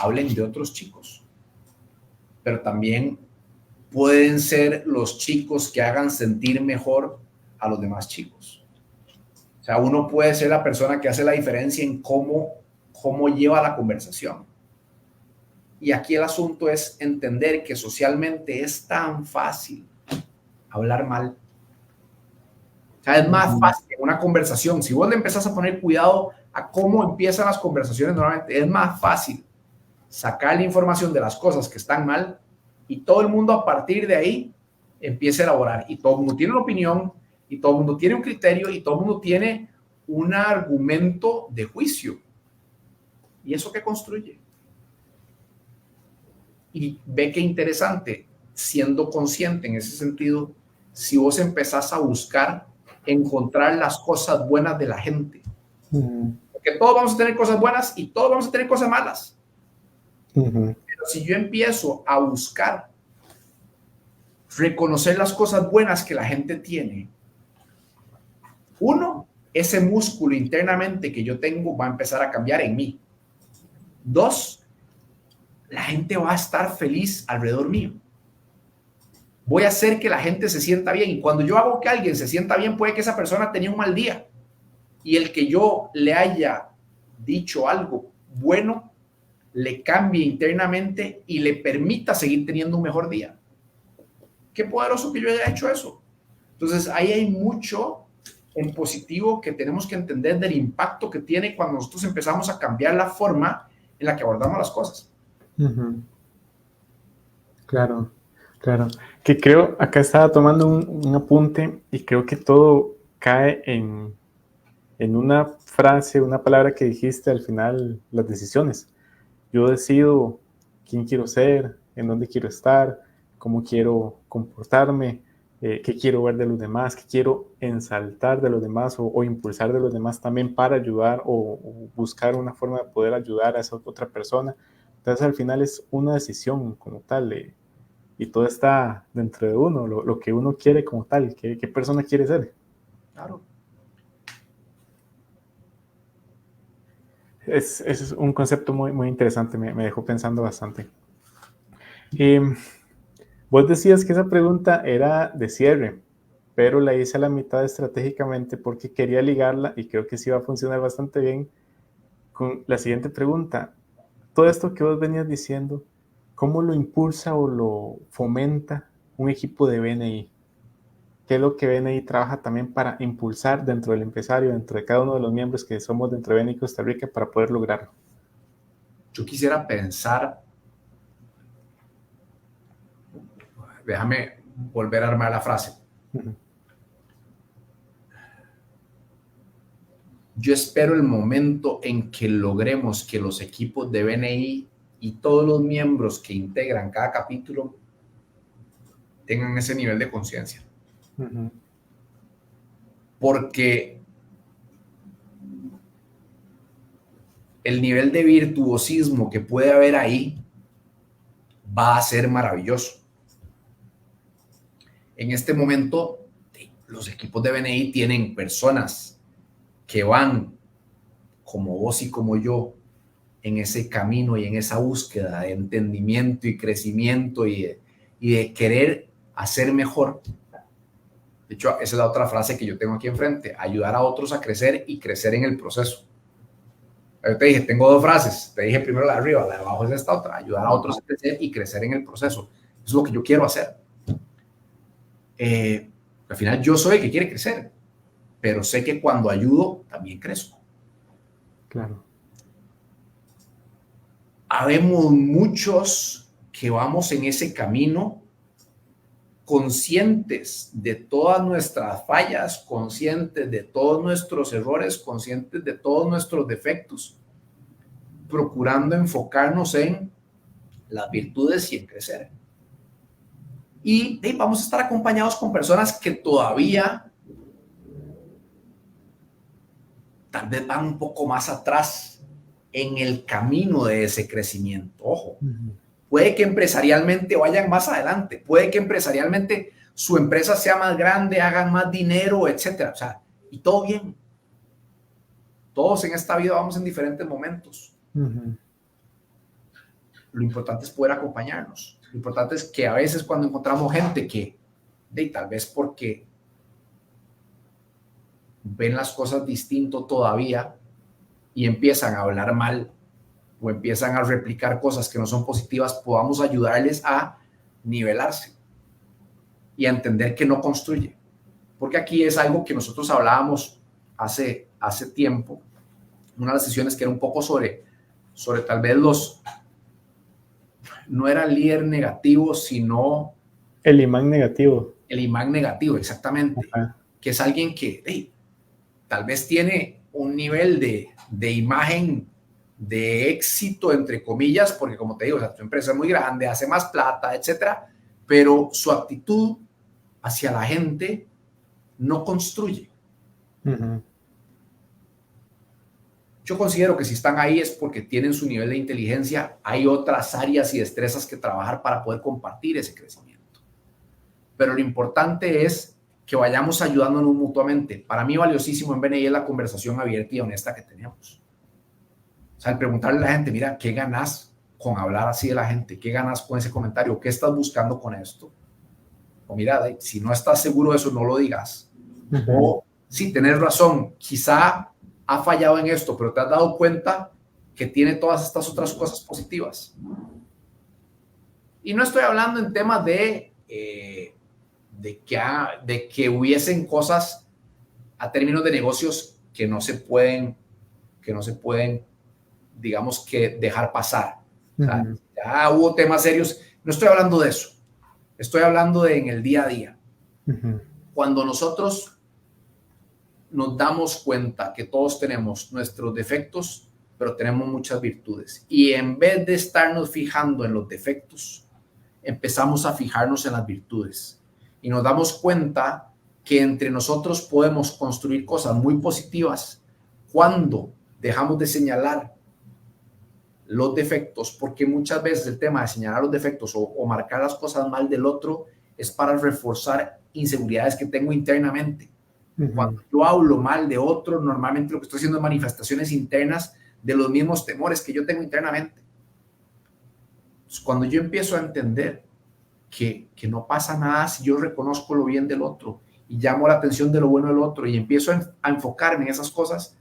hablen de otros chicos, pero también pueden ser los chicos que hagan sentir mejor a los demás chicos. O sea, uno puede ser la persona que hace la diferencia en cómo lleva la conversación. Y aquí el asunto es entender que socialmente es tan fácil hablar mal. O sea, es más fácil en una conversación. Si vos le empezás a poner cuidado a cómo empiezan las conversaciones normalmente, es más fácil sacar la información de las cosas que están mal y todo el mundo a partir de ahí empieza a elaborar. Y todo el mundo tiene una opinión y todo el mundo tiene un criterio y todo el mundo tiene un argumento de juicio. ¿Y eso qué construye? Y ve qué interesante, siendo consciente en ese sentido, si vos empezás a buscar encontrar las cosas buenas de la gente. Porque todos vamos a tener cosas buenas y todos vamos a tener cosas malas. Pero si yo empiezo a buscar reconocer las cosas buenas que la gente tiene, uno, ese músculo internamente que yo tengo va a empezar a cambiar en mí. Dos, la gente va a estar feliz alrededor mío. Voy a hacer que la gente se sienta bien. Y cuando yo hago que alguien se sienta bien, puede que esa persona tenía un mal día. Y el que yo le haya dicho algo bueno, le cambie internamente y le permita seguir teniendo un mejor día. Qué poderoso que yo haya hecho eso. Entonces, ahí hay mucho en positivo que tenemos que entender del impacto que tiene cuando nosotros empezamos a cambiar la forma en la que abordamos las cosas. Claro, claro. Que creo, acá estaba tomando un apunte y creo que todo cae en una frase, una palabra que dijiste al final, las decisiones. Yo decido quién quiero ser, en dónde quiero estar, cómo quiero comportarme, qué quiero ver de los demás, qué quiero ensaltar de los demás o impulsar de los demás también para ayudar o buscar una forma de poder ayudar a esa otra persona. Entonces al final es una decisión como tal y todo está dentro de uno, lo que uno quiere como tal, qué persona quiere ser. Claro. Es un concepto muy, muy interesante, me dejó pensando bastante. Vos decías que esa pregunta era de cierre, pero la hice a la mitad estratégicamente porque quería ligarla y creo que sí va a funcionar bastante bien con la siguiente pregunta. Todo esto que vos venías diciendo, ¿cómo lo impulsa o lo fomenta un equipo de BNI? ¿Qué es lo que BNI trabaja también para impulsar dentro del empresario, dentro de cada uno de los miembros que somos dentro de BNI Costa Rica para poder lograrlo? Yo quisiera pensar, déjame volver a armar la frase. Yo espero el momento en que logremos que los equipos de BNI y todos los miembros que integran cada capítulo tengan ese nivel de conciencia. Porque el nivel de virtuosismo que puede haber ahí va a ser maravilloso. En este momento, los equipos de BNI tienen personas que van, como vos y como yo, en ese camino y en esa búsqueda de entendimiento y crecimiento y de querer hacer mejor. De hecho, esa es la otra frase que yo tengo aquí enfrente: ayudar a otros a crecer y crecer en el proceso. Yo te dije, tengo dos frases. Te dije primero la de arriba, la de abajo es esta otra: ayudar a otros a crecer y crecer en el proceso. Eso es lo que yo quiero hacer. Al final yo soy el que quiere crecer, pero sé que cuando ayudo también crezco. Claro. Habemos muchos que vamos en ese camino conscientes de todas nuestras fallas, conscientes de todos nuestros errores, conscientes de todos nuestros defectos, procurando enfocarnos en las virtudes y en crecer. Y vamos a estar acompañados con personas que todavía tal vez van un poco más atrás en el camino de ese crecimiento. Ojo, puede que empresarialmente vayan más adelante, puede que empresarialmente su empresa sea más grande, hagan más dinero, etcétera. O sea, y todo bien. Todos en esta vida vamos en diferentes momentos. Lo importante es poder acompañarnos. Lo importante es que a veces cuando encontramos gente que, tal vez porque ven las cosas distinto todavía y empiezan a hablar mal o empiezan a replicar cosas que no son positivas, podamos ayudarles a nivelarse y a entender que no construye. Porque aquí es algo que nosotros hablábamos hace tiempo, una de las sesiones que era un poco sobre tal vez no era el líder negativo, sino el imán negativo. El imán negativo, exactamente. Ajá. Que es alguien que tal vez tiene un nivel de imagen de éxito, entre comillas, porque como te digo, o sea, tu empresa es muy grande, hace más plata, etcétera, pero su actitud hacia la gente no construye. Yo considero que si están ahí es porque tienen su nivel de inteligencia. Hay otras áreas y destrezas que trabajar para poder compartir ese crecimiento. Pero lo importante es que vayamos ayudándonos mutuamente. Para mí, valiosísimo en BNI es la conversación abierta y honesta que tenemos. O sea, el preguntarle a la gente, mira, ¿qué ganas con hablar así de la gente? ¿Qué ganas con ese comentario? ¿Qué estás buscando con esto? o mira, si no estás seguro de eso, no lo digas. Ujú. O sí, tenés razón, quizá ha fallado en esto, pero te has dado cuenta que tiene todas estas otras cosas positivas. Y no estoy hablando en temas de que hubiesen cosas a términos de negocios que no se pueden, digamos, que dejar pasar. O sea, Ujú. ya hubo temas serios. No estoy hablando de eso. Estoy hablando de en el día a día. Ujú. Cuando nosotros nos damos cuenta que todos tenemos nuestros defectos, pero tenemos muchas virtudes. Y en vez de estarnos fijando en los defectos, empezamos a fijarnos en las virtudes. Y nos damos cuenta que entre nosotros podemos construir cosas muy positivas cuando dejamos de señalar los defectos, porque muchas veces el tema de señalar los defectos o marcar las cosas mal del otro es para reforzar inseguridades que tengo internamente. Cuando Ujú. yo hablo mal de otro, normalmente lo que estoy haciendo es manifestaciones internas de los mismos temores que yo tengo internamente. Entonces, cuando yo empiezo a entender que no pasa nada si yo reconozco lo bien del otro y llamo la atención de lo bueno del otro y empiezo a enfocarme en esas cosas,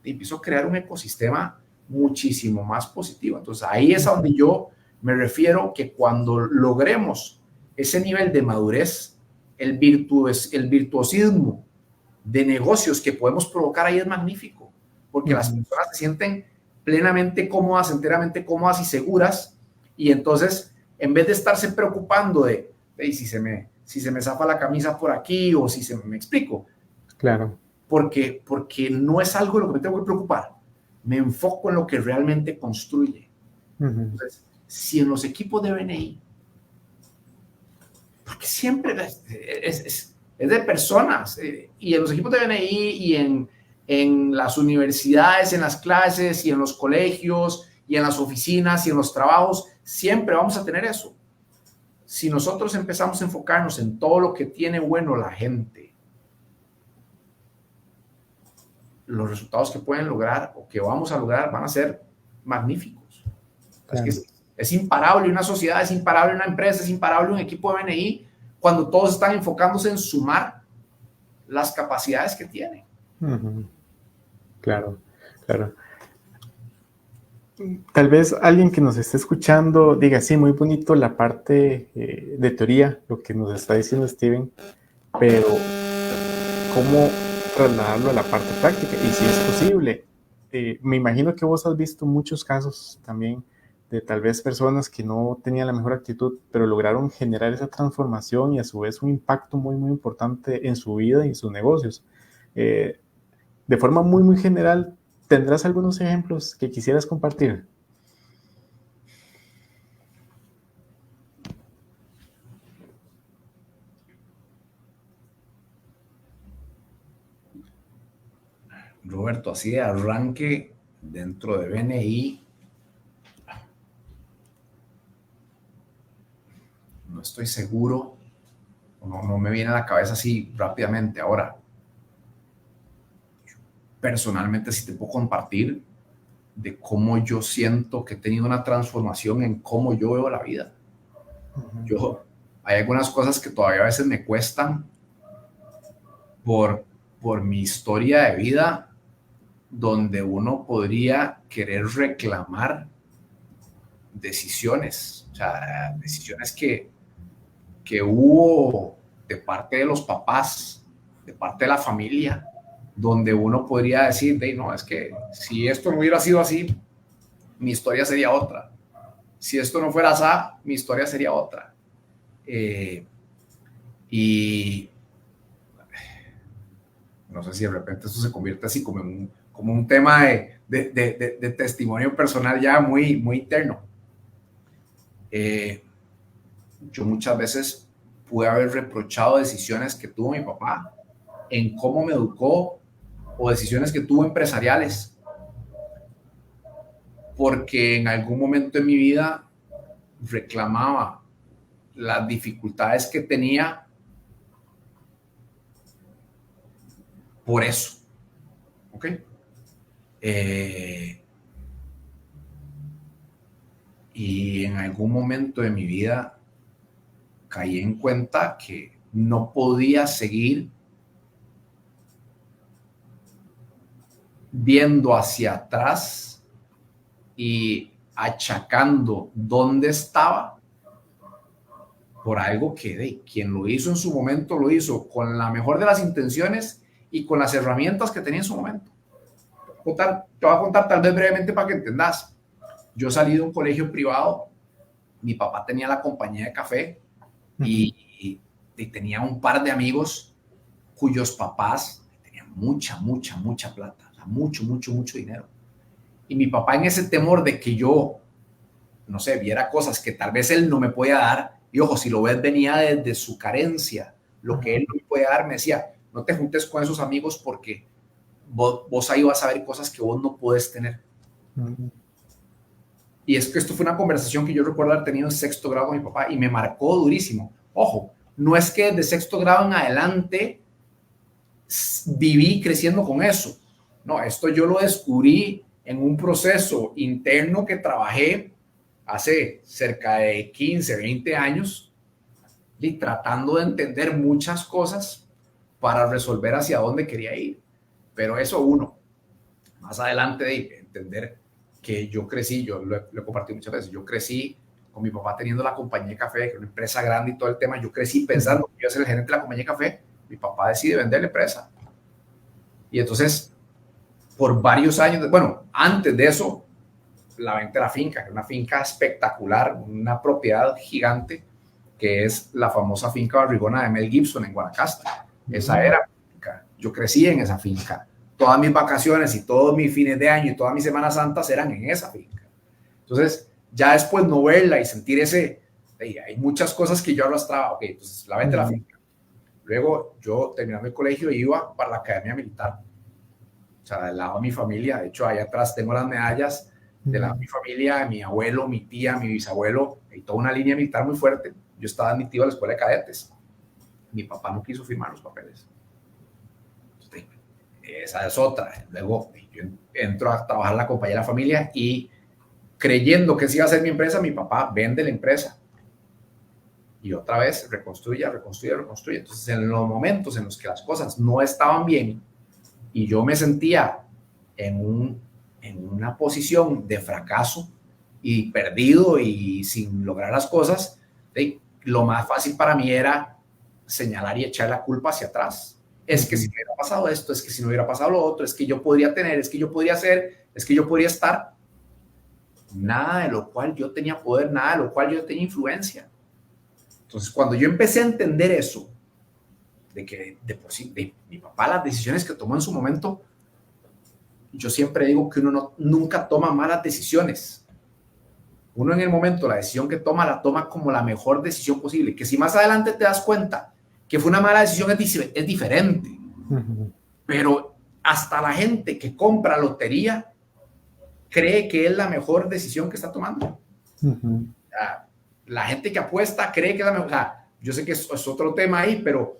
empiezo a crear un ecosistema muchísimo más positivo. Entonces ahí es a donde yo me refiero que cuando logremos ese nivel de madurez, el virtuosismo de negocios que podemos provocar ahí es magnífico, porque las Ujú. personas se sienten plenamente cómodas, enteramente cómodas y seguras, y entonces, en vez de estarse preocupando de hey, si se me zafa la camisa por aquí o si se me explico, Claro. porque no es algo de lo que me tengo que preocupar, me enfoco en lo que realmente construye. Ujú. Entonces, si en los equipos de BNI, porque siempre es de personas, y en los equipos de BNI y en las universidades, en las clases y en los colegios y en las oficinas y en los trabajos, siempre vamos a tener eso. Si nosotros empezamos a enfocarnos en todo lo que tiene bueno la gente, los resultados que pueden lograr o que vamos a lograr van a ser magníficos. Es que Claro. es imparable una sociedad, es imparable una empresa, es imparable un equipo de BNI cuando todos están enfocándose en sumar las capacidades que tienen. Ujú. Claro, claro. Tal vez alguien que nos esté escuchando diga, sí, muy bonito la parte de teoría, lo que nos está diciendo Steven, pero ¿cómo trasladarlo a la parte práctica? Y si es posible, me imagino que vos has visto muchos casos también de tal vez personas que no tenían la mejor actitud, pero lograron generar esa transformación y a su vez un impacto muy, muy importante en su vida y en sus negocios. Eh, de forma muy, muy general, ¿tendrás algunos ejemplos que quisieras compartir? Roberto, así de arranque dentro de BNI, no estoy seguro, no me viene a la cabeza así rápidamente. Ahora, personalmente sí te puedo compartir de cómo yo siento que he tenido una transformación en cómo yo veo la vida. Uh-huh. Yo, hay algunas cosas que todavía a veces me cuestan por, por mi historia de vida, donde uno podría querer reclamar decisiones, o sea, decisiones que hubo de parte de los papás, de parte de la familia, donde uno podría decir, hey, no, es que si esto no hubiera sido así, mi historia sería otra. Si esto no fuera así, mi historia sería otra. Y no sé si de repente esto se convierte así como un tema de testimonio personal ya muy, muy interno. Yo muchas veces pude haber reprochado decisiones que tuvo mi papá en cómo me educó o decisiones que tuvo empresariales, porque en algún momento de mi vida reclamaba las dificultades que tenía por eso. ¿Ok? Eh, y en algún momento de mi vida caí en cuenta que no podía seguir viendo hacia atrás y achacando dónde estaba por algo que quien lo hizo en su momento lo hizo con la mejor de las intenciones y con las herramientas que tenía en su momento. Te voy a contar tal vez brevemente para que entendas. Yo salí de un colegio privado, mi papá tenía la compañía de café y tenía un par de amigos cuyos papás tenían mucha plata, o sea, mucho dinero. Y mi papá, en ese temor de que yo, no sé, viera cosas que tal vez él no me podía dar, y ojo, si lo ves, venía desde su carencia, lo que él no me podía dar, me decía, no te juntes con esos amigos porque vos ahí vas a ver cosas que vos no puedes tener. Y es que esto fue una conversación que yo recuerdo haber tenido en sexto grado con mi papá y me marcó durísimo. Ojo, no es que de sexto grado en adelante viví creciendo con eso. No, esto yo lo descubrí en un proceso interno que trabajé hace cerca de 15, 20 años y tratando de entender muchas cosas para resolver hacia dónde quería ir. Pero eso uno, más adelante de entender que yo crecí, yo lo he compartido muchas veces, yo crecí con mi papá teniendo la compañía de café, que es una empresa grande y todo el tema, yo crecí pensando que yo iba a ser el gerente de la compañía de café, mi papá decide vender la empresa. Y entonces, por varios años, bueno, antes de eso, la venta de la finca, que es una finca espectacular, una propiedad gigante, que es la famosa finca Barrigona de Mel Gibson en Guanacaste. Esa era mi finca. Yo crecí en esa finca. Todas mis vacaciones y todos mis fines de año y todas mis Semanas Santas eran en esa finca. Entonces, ya después no verla y sentir ese, hay muchas cosas que yo arrastraba. Ok, entonces la venta de la finca. Luego, yo terminando el colegio iba para la academia militar. O sea, del lado de mi familia. De hecho, ahí atrás tengo las medallas de la, mi familia, mi abuelo, mi tía, mi bisabuelo, y toda una línea militar muy fuerte. Yo estaba admitido a la escuela de cadetes. Mi papá no quiso firmar los papeles. Entonces, esa es otra. Luego yo entro a trabajar en la compañía de la familia y creyendo que sí iba a ser mi empresa, mi papá vende la empresa. Y otra vez reconstruye. Entonces, en los momentos en los que las cosas no estaban bien y yo me sentía en una posición de fracaso y perdido y sin lograr las cosas, lo más fácil para mí era señalar y echar la culpa hacia atrás. Es que si me hubiera pasado esto, es que si no hubiera pasado lo otro, es que yo podría tener, es que yo podría hacer, es que yo podría estar. Nada de lo cual yo tenía poder, nada de lo cual yo tenía influencia. Entonces, cuando yo empecé a entender eso, de que de por sí, de mi papá, las decisiones que tomó en su momento, yo siempre digo que uno nunca toma malas decisiones. Uno en el momento, la decisión que toma, la toma como la mejor decisión posible. Que si más adelante te das cuenta que fue una mala decisión, es diferente. Pero hasta la gente que compra lotería cree que es la mejor decisión que está tomando. La gente que apuesta cree que es la mejor. O sea, yo sé que es otro tema ahí, pero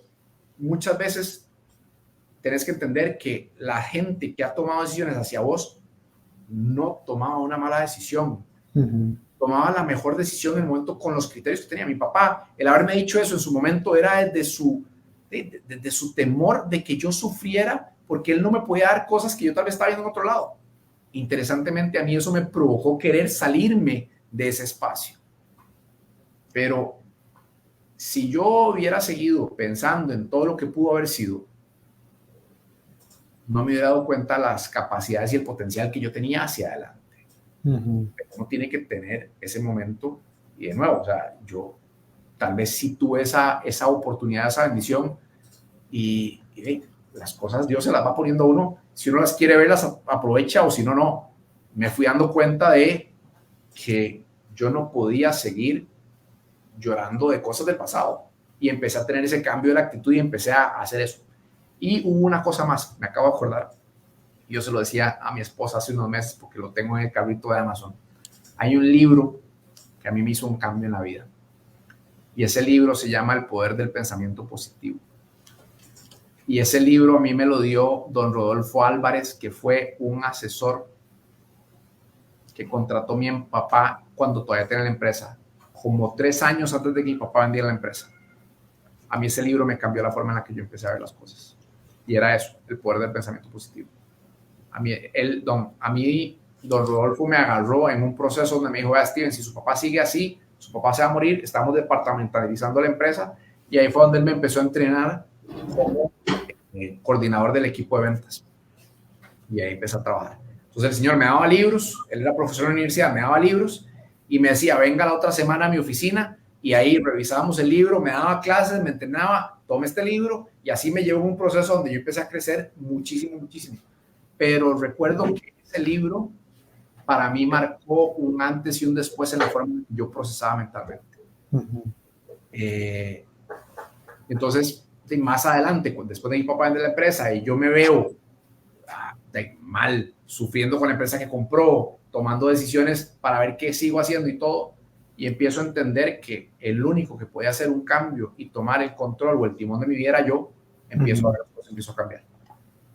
muchas veces tenés que entender que la gente que ha tomado decisiones hacia vos no tomaba una mala decisión. Tomaba la mejor decisión en el momento con los criterios que tenía. Mi papá, el haberme dicho eso en su momento era desde su temor de que yo sufriera porque él no me podía dar cosas que yo tal vez estaba viendo en otro lado. Interesantemente, a mí eso me provocó querer salirme de ese espacio. Pero si yo hubiera seguido pensando en todo lo que pudo haber sido, no me hubiera dado cuenta las capacidades y el potencial que yo tenía hacia adelante. Pero uno tiene que tener ese momento. Y de nuevo, o sea, yo tal vez sí tuve esa oportunidad, esa bendición y las cosas Dios se las va poniendo a uno. Si uno las quiere ver, las aprovecha, o si no, no. Me fui dando cuenta de que yo no podía seguir llorando de cosas del pasado y empecé a tener ese cambio de la actitud y empecé a hacer eso. Y hubo una cosa más, me acabo de acordar. Yo se lo decía a mi esposa hace unos meses porque lo tengo en el carrito de Amazon. Hay un libro que a mí me hizo un cambio en la vida y ese libro se llama El Poder del Pensamiento Positivo. Y ese libro a mí me lo dio don Rodolfo Álvarez, que fue un asesor que contrató mi papá cuando todavía tenía la empresa como 3 años antes de que mi papá vendiera la empresa. A mí ese libro me cambió la forma en la que yo empecé a ver las cosas. Y era eso, el poder del pensamiento positivo. A mí, don Rodolfo me agarró en un proceso donde me dijo, Steven, si su papá sigue así, su papá se va a morir, estamos departamentalizando la empresa. Y ahí fue donde él me empezó a entrenar como coordinador del equipo de ventas. Y ahí empecé a trabajar. Entonces el señor me daba libros, él era profesor en la universidad, me daba libros y me decía, venga la otra semana a mi oficina, y ahí revisábamos el libro, me daba clases, me entrenaba, tome este libro, y así me llevó un proceso donde yo empecé a crecer muchísimo, muchísimo. Pero recuerdo que ese libro para mí marcó un antes y un después en la forma en que yo procesaba mentalmente. Entonces, más adelante, después de mi papá vender la empresa y yo me veo mal, sufriendo con la empresa que compró, tomando decisiones para ver qué sigo haciendo y todo, y empiezo a entender que el único que podía hacer un cambio y tomar el control o el timón de mi vida era yo, empiezo a ver las cosas, empiezo a cambiar.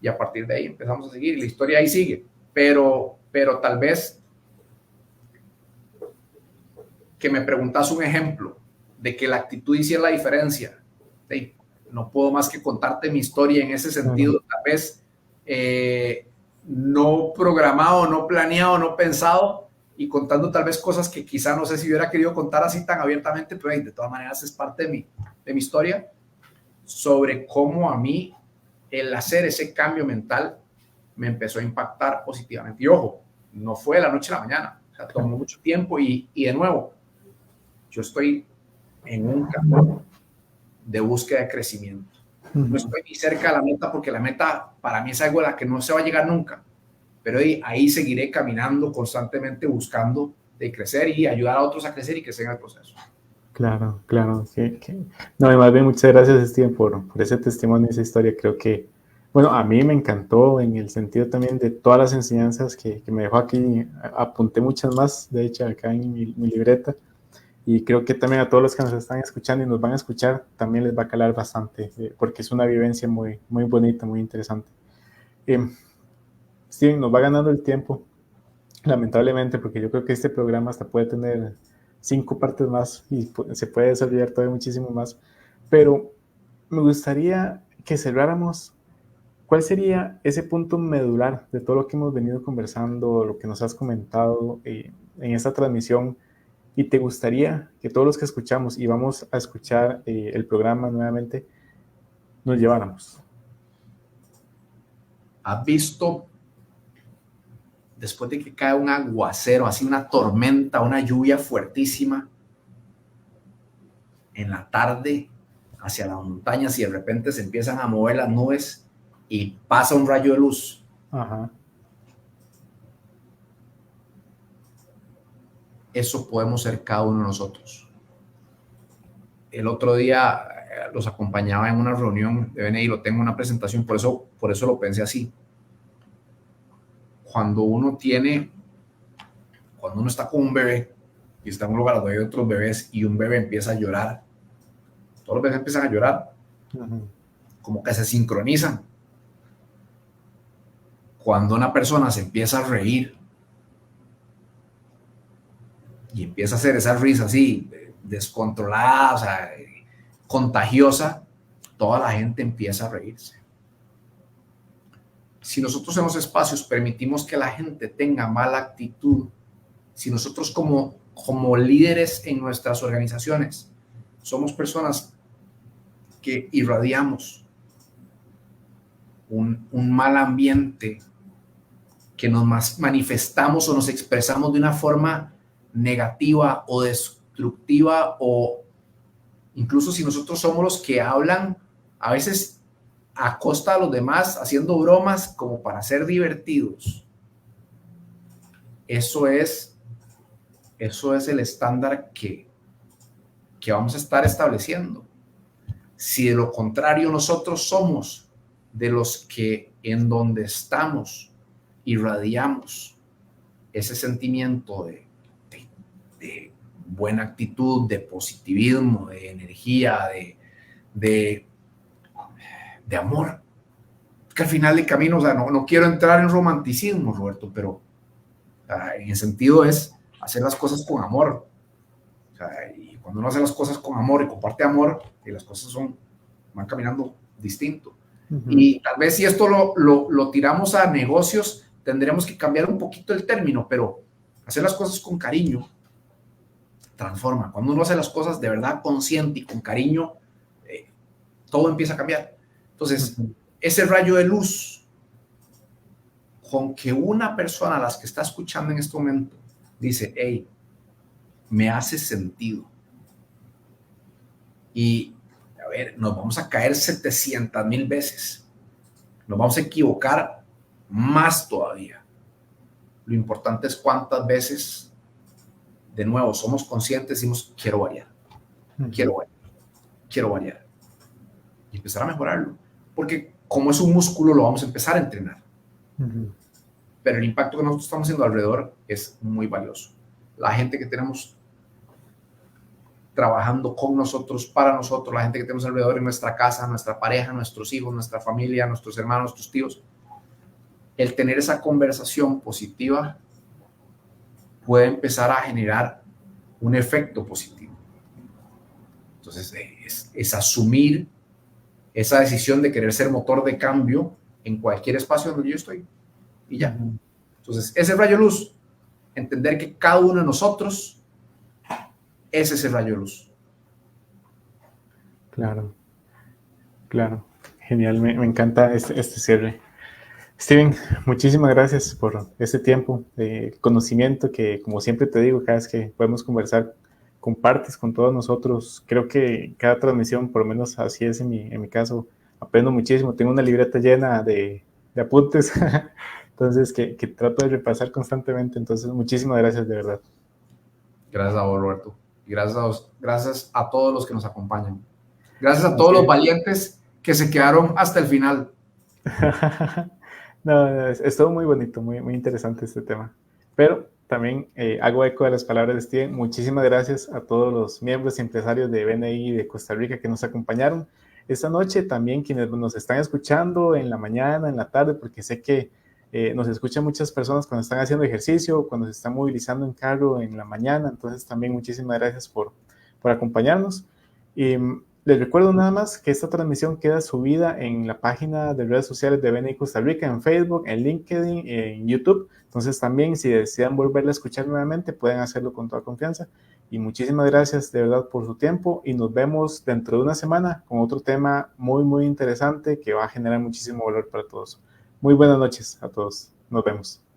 Y a partir de ahí empezamos a seguir y la historia ahí sigue. Pero tal vez que me preguntas un ejemplo de que la actitud hiciera la diferencia. No puedo más que contarte mi historia en ese sentido, tal vez no programado, no planeado, no pensado, y contando tal vez cosas que quizá no sé si hubiera querido contar así tan abiertamente, pero de todas maneras es parte de mi historia, sobre cómo a mí el hacer ese cambio mental me empezó a impactar positivamente. Y ojo, no fue de la noche a la mañana, o sea, tomó mucho tiempo y de nuevo, yo estoy en un camino de búsqueda de crecimiento. No estoy ni cerca de la meta porque la meta para mí es algo a la que no se va a llegar nunca, pero ahí seguiré caminando constantemente buscando de crecer y ayudar a otros a crecer y crecer en el proceso. Claro, claro. No, y más bien muchas gracias, Steven, por ese testimonio, esa historia. Creo que, bueno, a mí me encantó en el sentido también de todas las enseñanzas que me dejó aquí. Apunté muchas más, de hecho, acá en mi libreta. Y creo que también a todos los que nos están escuchando y nos van a escuchar, también les va a calar bastante, porque es una vivencia muy, muy bonita, muy interesante. Steven, nos va ganando el tiempo, lamentablemente, porque yo creo que este programa hasta puede tener 5 partes más y se puede desarrollar todavía muchísimo más. Pero me gustaría que cerráramos. ¿Cuál sería ese punto medular de todo lo que hemos venido conversando, lo que nos has comentado en esta transmisión? Y te gustaría que todos los que escuchamos y vamos a escuchar el programa nuevamente, nos lleváramos. ¿Has visto, después de que cae un aguacero, así una tormenta, una lluvia fuertísima, en la tarde hacia las montañas y de repente se empiezan a mover las nubes y pasa un rayo de luz? Ajá. Eso podemos ser cada uno de nosotros. El otro día los acompañaba en una reunión de BNI, lo tengo en una presentación, por eso lo pensé así. Cuando uno está con un bebé y está en un lugar donde hay otros bebés y un bebé empieza a llorar, todos los bebés empiezan a llorar, como que se sincronizan. Cuando una persona se empieza a reír y empieza a hacer esa risa así, descontrolada, o sea, contagiosa, toda la gente empieza a reírse. Si nosotros en los espacios permitimos que la gente tenga mala actitud, si nosotros como líderes en nuestras organizaciones somos personas que irradiamos un mal ambiente, que nos manifestamos o nos expresamos de una forma negativa o destructiva, o incluso si nosotros somos los que hablan a veces a costa de los demás, haciendo bromas como para ser divertidos, eso es el estándar que vamos a estar estableciendo. Si de lo contrario nosotros somos de los que en donde estamos irradiamos ese sentimiento de buena actitud, de positivismo, de energía, de amor, que al final del camino, o sea, no quiero entrar en romanticismo, Roberto, pero en el sentido es hacer las cosas con amor. O sea, y cuando uno hace las cosas con amor y comparte amor, y las cosas van caminando distinto. Y tal vez si esto lo tiramos a negocios, tendremos que cambiar un poquito el término, pero hacer las cosas con cariño transforma. Cuando uno hace las cosas de verdad consciente y con cariño, todo empieza a cambiar. Entonces, ese rayo de luz, con que una persona, las que está escuchando en este momento, dice, hey, me hace sentido. Y, a ver, nos vamos a caer 700,000 veces. Nos vamos a equivocar más todavía. Lo importante es cuántas veces, de nuevo, somos conscientes y decimos, quiero variar, quiero variar. Y empezar a mejorarlo. Porque como es un músculo, lo vamos a empezar a entrenar. Pero el impacto que nosotros estamos haciendo alrededor es muy valioso. La gente que tenemos trabajando con nosotros, para nosotros, la gente que tenemos alrededor en nuestra casa, nuestra pareja, nuestros hijos, nuestra familia, nuestros hermanos, nuestros tíos, el tener esa conversación positiva puede empezar a generar un efecto positivo. Entonces, es asumir esa decisión de querer ser motor de cambio en cualquier espacio donde yo estoy. Y ya. Entonces, ese rayo de luz, entender que cada uno de nosotros es ese rayo de luz. Claro, claro. Genial, me encanta este cierre. Steven, muchísimas gracias por este tiempo de conocimiento que, como siempre te digo, cada vez que podemos conversar, compartes con todos nosotros. Creo que cada transmisión, por lo menos así es en mi caso, aprendo muchísimo. Tengo una libreta llena de apuntes, entonces que trato de repasar constantemente. Entonces, muchísimas gracias, de verdad. Gracias a vos, Roberto. Y gracias a todos los que nos acompañan. Gracias a todos los valientes que se quedaron hasta el final. No, es todo muy bonito, muy interesante este tema. Pero también hago eco de las palabras de Steven. Muchísimas gracias a todos los miembros y empresarios de BNI de Costa Rica que nos acompañaron esta noche. También quienes nos están escuchando en la mañana, en la tarde, porque sé que nos escuchan muchas personas cuando están haciendo ejercicio, cuando se están movilizando en carro en la mañana. Entonces también muchísimas gracias por acompañarnos. Y les recuerdo nada más que esta transmisión queda subida en la página de redes sociales de BNI Costa Rica, en Facebook, en LinkedIn, en YouTube. Entonces también si desean volverla a escuchar nuevamente, pueden hacerlo con toda confianza. Y muchísimas gracias de verdad por su tiempo y nos vemos dentro de una semana con otro tema muy interesante que va a generar muchísimo valor para todos. Muy buenas noches a todos. Nos vemos.